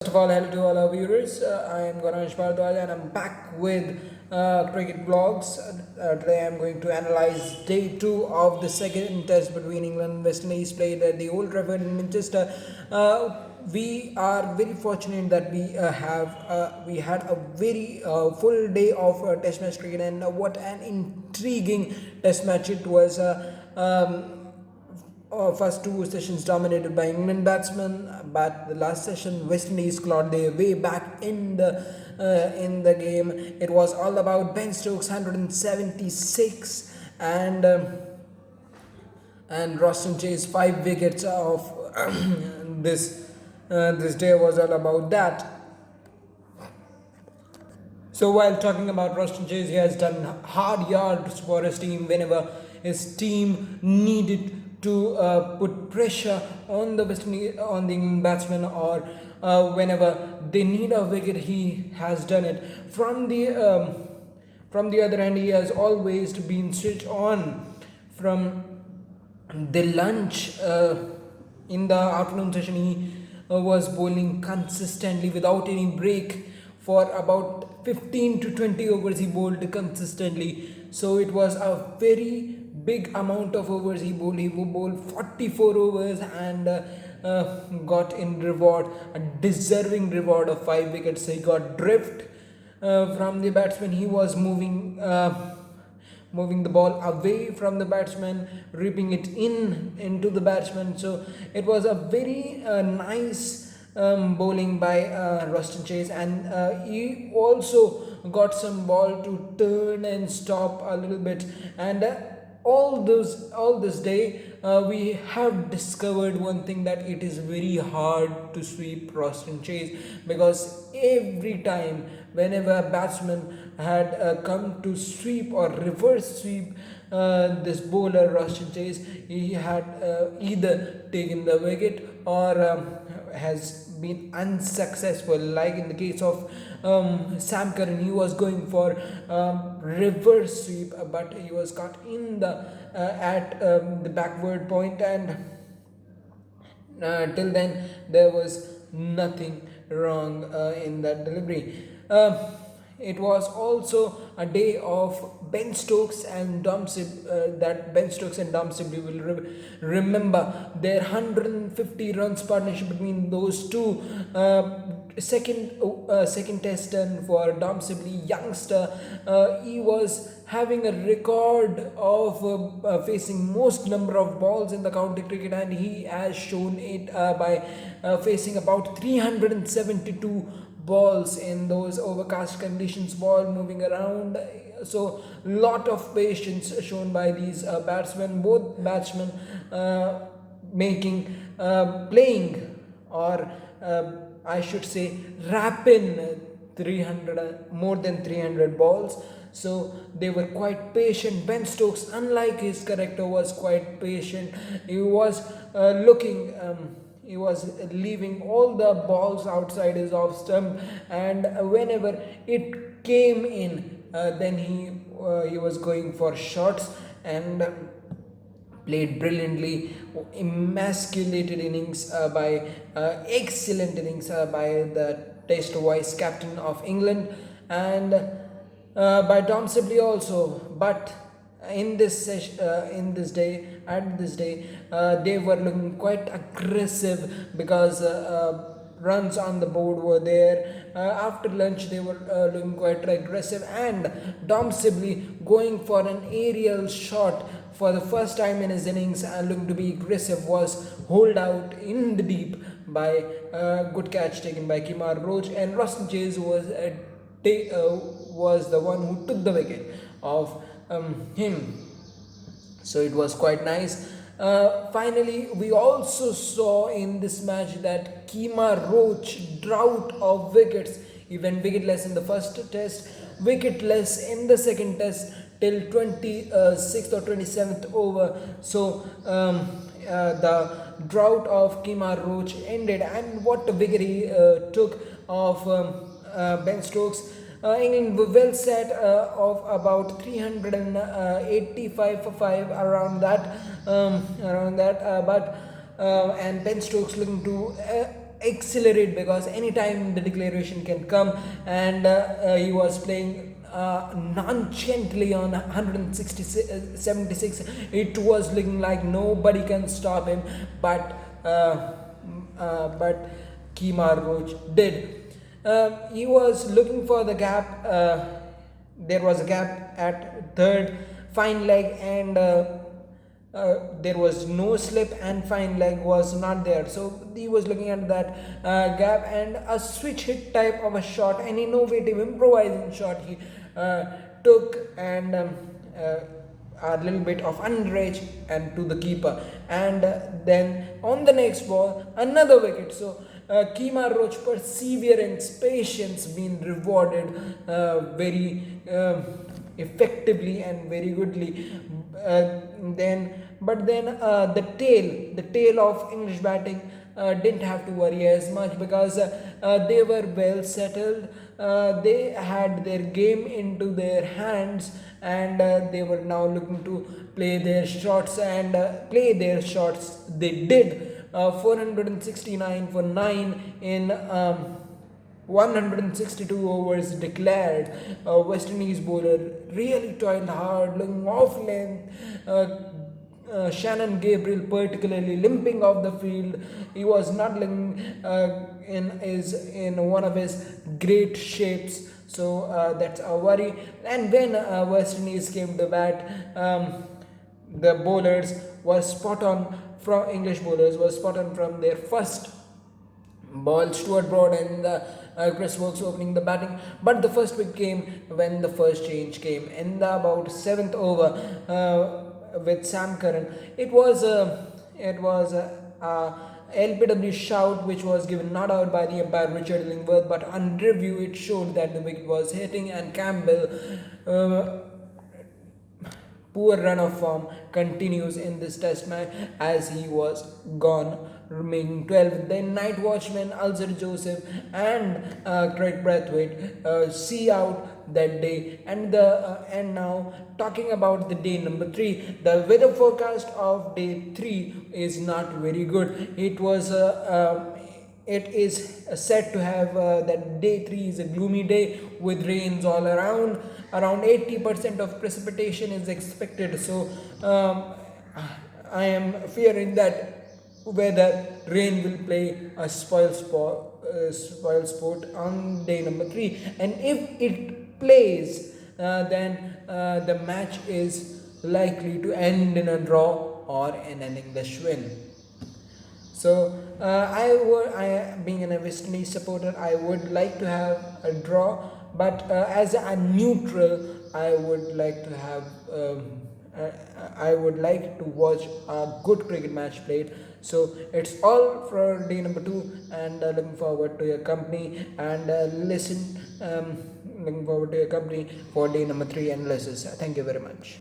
First of all, hello to all our viewers. I am Ganesh Bharadwaj and I'm back with cricket vlogs. Today I'm going to analyze day 2 of the second test between England and West Indies played at the Old Trafford in Manchester. We are very fortunate that we had a very full day of test match cricket, and what an intriguing test match it was. First two sessions dominated by England batsmen, but the last session West Indies clawed their way back in the game. It was all about Ben Stokes 176 and Roston Chase 5 wickets of this day was all about that. So while talking about Roston Chase, he has done hard yards for his team whenever his team needed to put pressure on the on the England batsman, or whenever they need a wicket, he has done it. From the other hand, he has always been switched on from the lunch in the afternoon session. He was bowling consistently without any break for about 15 to 20 overs. He bowled consistently, so it was a very big amount of overs he bowled. He bowled 44 overs and got in reward a deserving reward of 5 wickets. He got drift from the batsman. He was moving the ball away from the batsman, ripping it into the batsman. So it was a very nice bowling by Roston Chase, and he also got some ball to turn and stop a little bit. And all this day we have discovered one thing, that it is very hard to sweep Roston Chase, because every time whenever a batsman had come to sweep or reverse sweep this bowler Roston Chase, he had either taken the wicket or has been unsuccessful. Like in the case of Sam Curran, he was going for reverse sweep, but he was caught in the at the backward point, and till then there was nothing wrong in that delivery. It was also a day of Ben Stokes and Dom that Ben Stokes and Dom Sibley will remember their 150 runs partnership between those two. Second test, and for Dom Sibley, youngster, he was having a record of facing most number of balls in the county cricket, and he has shown it by facing about 372 balls in those overcast conditions, ball moving around. So lot of patience shown by these batsmen, both batsmen playing, or I should say rapping 300, more than 300 balls. So they were quite patient. Ben Stokes, unlike his character, was quite patient. He was he was leaving all the balls outside his off stump, and whenever it came in, then he was going for shots, and played brilliantly. Emasculated innings by excellent innings by the test vice captain of England, and by Tom Sibley also. But in this day, they were looking quite aggressive, because runs on the board were there. After lunch, they were looking quite aggressive, and Dom Sibley going for an aerial shot for the first time in his innings and looking to be aggressive, was holed out in the deep by a good catch taken by Kemar Roach, and Roston Chase was the one who took the wicket of him. So it was quite nice. Finally, we also saw in this match that Kemar Roach drought of wickets. He went wicketless in the first test, wicketless in the second test till 26th or 27th over. So the drought of Kemar Roach ended, and what a wicket he took of Ben Stokes. England were well set of about 385 for 5, around that, but and Ben Stokes looking to accelerate, because anytime the declaration can come. And he was playing nonchalantly on 176. It was looking like nobody can stop him, but but Kemar Roach did. He was looking for the gap. There was a gap at third, fine leg, and there was no slip, and fine leg was not there. So he was looking at that gap, and a switch hit type of a shot, an innovative improvising shot he took, and a little bit of underage and to the keeper. And then on the next ball, another wicket. So Kemar Roach perseverance, patience being rewarded very effectively and very goodly. Then the tail of English batting didn't have to worry as much, because they were well settled. They had their game into their hands, and they were now looking to play their shots, and play their shots they did. 469 for 9 in 162 overs declared. West Indies bowler really toiled hard, looking off length. Shannon Gabriel particularly limping off the field. He was not looking in one of his great shapes. So that's a worry. And when West Indies came to bat, the bowlers were spot on. From English bowlers were spot on from their first ball. Stuart Broad and Chris Woakes opening the batting, but the first wicket came when the first change came in the about seventh over with Sam Curran. It was a LPW shout which was given not out by the umpire Richard Illingworth, but on review it showed that the wicket was hitting, and Campbell. Poor run of form continues in this test match as he was gone, remaining 12. Then night watchman Alzar Joseph and Craig Brathwaite see out that day. And now talking about the day number 3, the weather forecast of day 3 is not very good. It is said to have that day 3 is a gloomy day with rains all around. Around 80% of precipitation is expected. So I am fearing that whether rain will play a spoil sport on day number 3. And if it plays, then the match is likely to end in a draw or in an English win. So being an West Indies supporter, I would like to have a draw, but as a neutral, I would like to have. I would like to watch a good cricket match played. So it's all for day number 2, and looking forward to your company and looking forward to your company for day number 3 and lessons. Thank you very much.